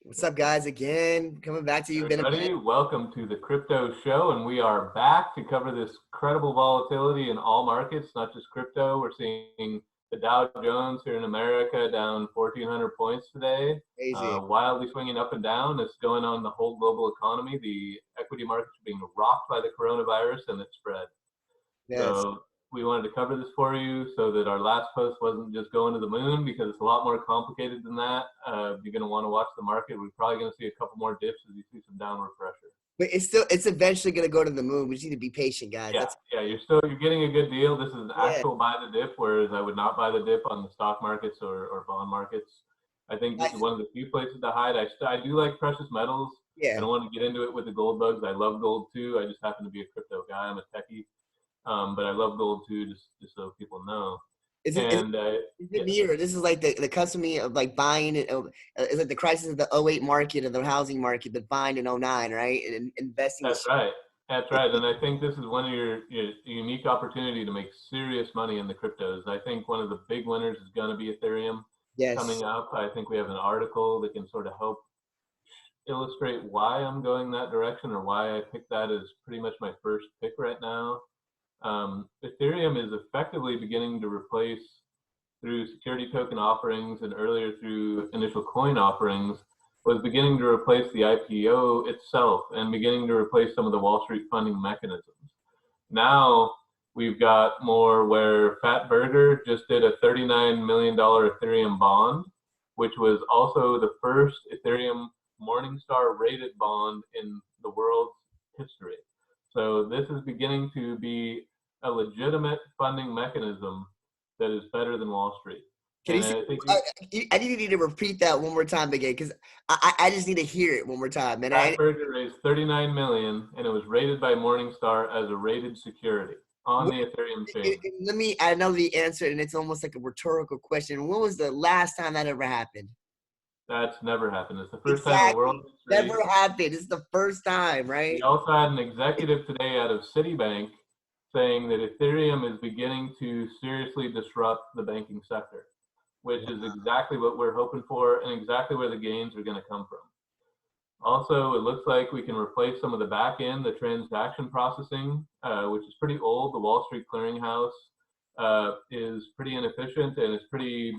What's up, guys? Again, coming back to you. Been a Everybody, minute. welcome to the crypto show, and we are back to cover this incredible volatility in all markets, not just crypto. We're seeing the Dow Jones here in America down 1,400 points today, Crazy. wildly swinging up and down. It's going on in the whole global economy. The equity markets are being rocked by the coronavirus and its spread. Yes. So we wanted to cover this for you so that our last post wasn't just going to the moon, because it's a lot more complicated than that. You're going to want to watch the market. We're probably going to see a couple more dips as you see some downward pressure. But it's eventually gonna go to the moon. We just need to be patient, guys. Yeah, That's you're getting a good deal. This is an yeah. actual buy the dip, whereas I would not buy the dip on the stock markets or bond markets. I think this is one of the few places to hide. I do like precious metals. I Yeah. don't want to get into it with the gold bugs. I love gold too. I just happen to be a crypto guy. I'm a techie. But I love gold too, just so people know. Is it is it, And is it yeah, me, or this is like the custom of like buying it? It's like the crisis of the '08 market, of the housing market, but buying in '09, right? And investing in that's right. That's right. And I think this is one of your unique opportunity to make serious money in the cryptos. I think one of the big winners is going to be Ethereum yes. coming up. I think we have an article that can sort of help illustrate why I'm going that direction, or why I picked that as pretty much my first pick right now. Ethereum is effectively beginning to replace, through security token offerings and earlier through initial coin offerings, was beginning to replace the IPO itself and beginning to replace some of the Wall Street funding mechanisms. Now we've got more where Fat Burger just did a $39 million Ethereum bond, which was also the first Ethereum Morningstar rated bond in the world's history. So this is beginning to be a legitimate funding mechanism that is better than Wall Street. Can you And say? I think I need to repeat that one more time again, because I just need to hear it one more time. And Fat Burger raised 39 million, and it was rated by Morningstar as a rated security on the Ethereum chain. let me. I know the answer, and it's almost like a rhetorical question. When was the last time that ever happened? That's never happened. It's the first time in world Exactly. history. Never happened. It's the first time, We right? also had an executive today out of Citibank saying that Ethereum is beginning to seriously disrupt the banking sector, which is exactly what we're hoping for and exactly where the gains are going to come from. Also, it looks like we can replace some of the back end, the transaction processing, which is pretty old. The Wall Street Clearinghouse is pretty inefficient, and it's pretty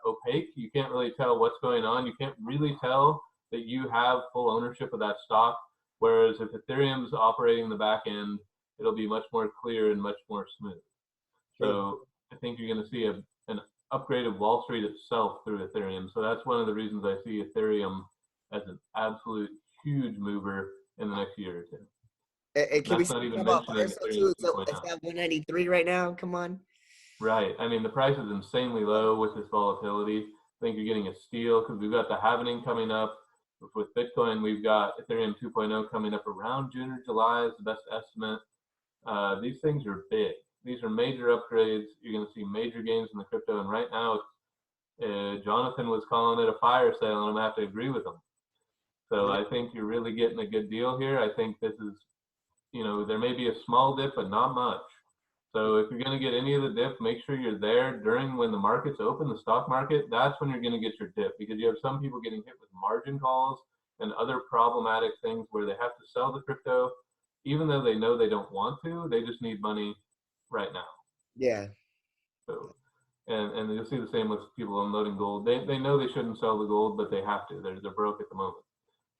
opaque. You can't really tell what's going on. You can't really tell that you have full ownership of that stock. Whereas if Ethereum's operating the back end, it'll be much more clear and much more smooth. True. So I think you're going to see an upgrade of Wall Street itself through Ethereum. So that's one of the reasons I see Ethereum as an absolute huge mover in the next year or two. And And can we that's talk not even about mentioning Parcel Ethereum too? So 2.0. it's at 193 right now. Come on. Right. I mean, the price is insanely low with this volatility. I think you're getting a steal because we've got the halvening coming up. With Bitcoin, we've got Ethereum 2.0 coming up around June or July is the best estimate. These things are big. These are major upgrades. You're going to see major gains in the crypto. And right now, Jonathan was calling it a fire sale, and I'm going to have to agree with him. So I think you're really getting a good deal here. I think this is, there may be a small dip, but not much. So if you're going to get any of the dip, make sure you're there during when the market's open, the stock market. That's when you're going to get your dip, because you have some people getting hit with margin calls and other problematic things where they have to sell the crypto, even though they know they don't want to. They just need money right now. Yeah. So, and you'll see the same with people unloading gold. They know they shouldn't sell the gold, but they have to. They're broke at the moment.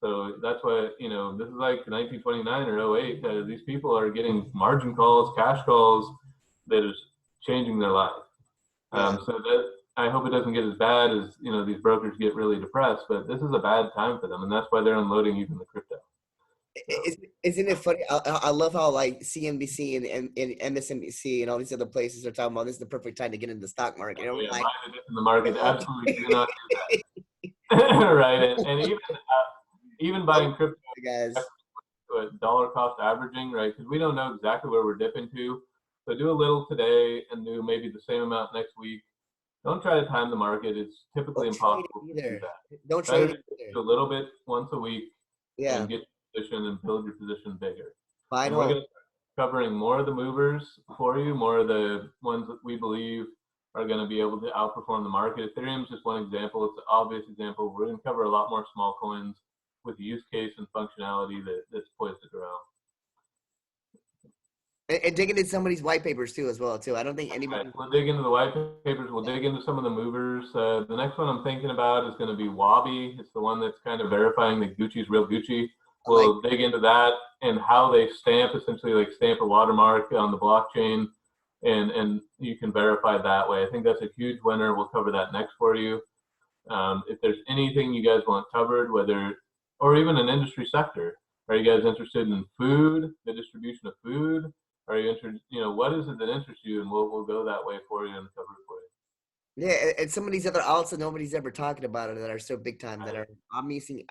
So that's why, this is like 1929 or 08. These people are getting margin calls, cash calls that is changing their life. Yeah. So that I hope it doesn't get as bad as, these brokers get really depressed, but this is a bad time for them. And that's why they're unloading even the crypto. So, Isn't it funny? I love how like CNBC and MSNBC and all these other places are talking about this is the perfect time to get into the stock market. And I'm yeah, like, buy the dip in the market. Absolutely do not do that. Right. And even buying crypto, guys. dollar cost averaging, right? Because we don't know exactly where we're dipping to. So do a little today and do maybe the same amount next week. Don't try to time the market. It's typically Don't trade impossible it to do either. that. Don't Better trade to it either. do a little bit once a week Yeah. and get your position and build your position bigger. Buy and And we're hold. going to start covering more of the movers for you, more of the ones that we believe are going to be able to outperform the market. Ethereum is just one example. It's an obvious example. We're going to cover a lot more small coins with use case and functionality that's poised to grow. And dig into somebody's white papers too, as well too. I don't think All anybody. right, we'll dig into the white papers. We'll dig into some of the movers. The next one I'm thinking about is going to be Wabi. It's the one that's kind of verifying that Gucci's real Gucci. We'll dig into that and how they essentially like stamp a watermark on the blockchain, and you can verify that way. I think that's a huge winner. We'll cover that next for you. If there's anything you guys want covered, or even an industry sector, are you guys interested in food, the distribution of food? Are you interested, what is it that interests you? And we'll go that way for you and cover it for you. Yeah, and some of these other alts that nobody's ever talking about it that are so big time that are I'm making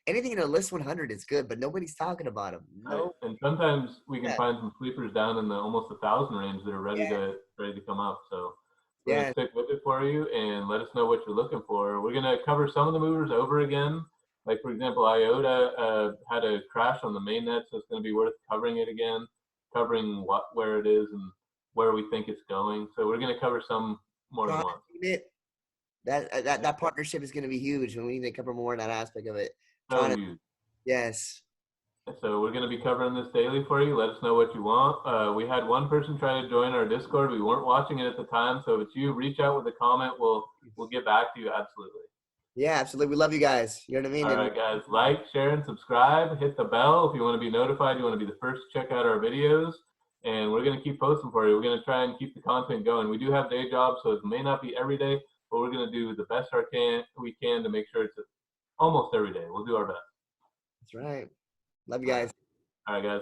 anything in a list 100 is good, but nobody's talking about them. No. And sometimes we can Yeah. find some sleepers down in the almost 1,000 range that are ready to come up. So we're gonna stick with it for you and let us know what you're looking for. We're gonna cover some of the movers over again. Like for example, IOTA had a crash on the mainnet, so it's gonna be worth covering it again, covering where it is and where we think it's going. So we're gonna cover some more than once. That partnership is going to be huge, and we need to cover more of that aspect of it. Huge. Yes. So we're going to be covering this daily for you. Let us know what you want. We had one person try to join our Discord. We weren't watching it at the time, so if it's you, reach out with a comment. We'll get back to you. Absolutely. Yeah, absolutely. We love you guys. You know what I mean? All right, guys. Like, share, and subscribe. Hit the bell if you want to be notified. You want to be the first to check out our videos. And we're going to keep posting for you. We're going to try and keep the content going. We do have day jobs, so it may not be every day, but we're going to do the best we can to make sure it's almost every day. We'll do our best. That's right. Love you guys. All right, guys.